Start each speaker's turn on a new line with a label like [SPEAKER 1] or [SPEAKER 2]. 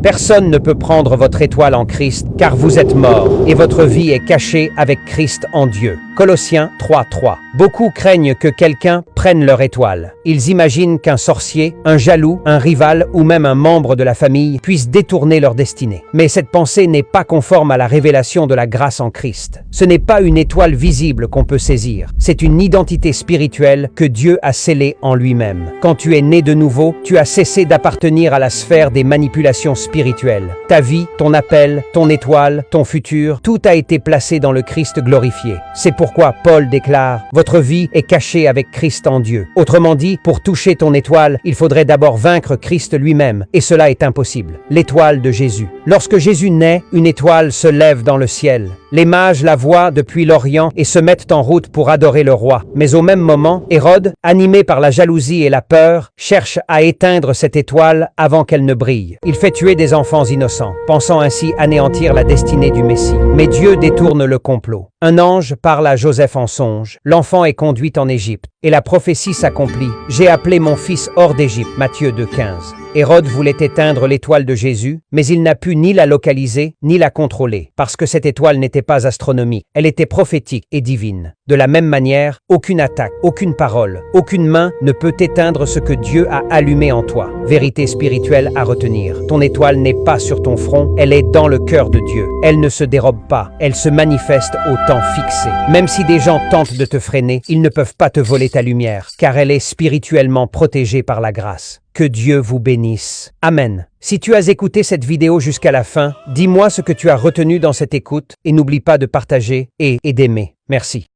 [SPEAKER 1] Personne ne peut prendre votre étoile en Christ, car vous êtes mort, et votre vie est cachée avec Christ en Dieu. Colossiens 3:3. Beaucoup craignent que quelqu'un prenne leur étoile. Ils imaginent qu'un sorcier, un jaloux, un rival ou même un membre de la famille puisse détourner leur destinée. Mais cette pensée n'est pas conforme à la révélation de la grâce en Christ. Ce n'est pas une étoile visible qu'on peut saisir. C'est une identité spirituelle que Dieu a scellée en lui-même. Quand tu es né de nouveau, tu as cessé d'appartenir à la sphère des manipulations spirituelles. Ta vie, ton appel, ton étoile, ton futur, tout a été placé dans le Christ glorifié. C'est pourquoi Paul déclare « Votre vie est cachée avec Christ en Dieu ». Autrement dit, pour toucher ton étoile, il faudrait d'abord vaincre Christ lui-même, et cela est impossible. L'étoile de Jésus. Lorsque Jésus naît, une étoile se lève dans le ciel. Les mages la voient depuis l'Orient et se mettent en route pour adorer le roi. Mais au même moment, Hérode, animé par la jalousie et la peur, cherche à éteindre cette étoile avant qu'elle ne brille. Il fait tuer des enfants innocents, pensant ainsi anéantir la destinée du Messie. Mais Dieu détourne le complot. Un ange parle à Joseph en songe. L'enfant est conduit en Égypte. Et la prophétie s'accomplit. « J'ai appelé mon fils hors d'Égypte » Matthieu 2,15. Hérode voulait éteindre l'étoile de Jésus, mais il n'a pu ni la localiser, ni la contrôler, parce que cette étoile n'était pas astronomique, elle était prophétique et divine. De la même manière, aucune attaque, aucune parole, aucune main ne peut éteindre ce que Dieu a allumé en toi. Vérité spirituelle à retenir. Ton étoile n'est pas sur ton front, elle est dans le cœur de Dieu. Elle ne se dérobe pas, elle se manifeste au temps fixé. Même si des gens tentent de te freiner, ils ne peuvent pas te voler ta lumière, car elle est spirituellement protégée par la grâce. Que Dieu vous bénisse. Amen. Si tu as écouté cette vidéo jusqu'à la fin, dis-moi ce que tu as retenu dans cette écoute et n'oublie pas de partager et d'aimer. Merci.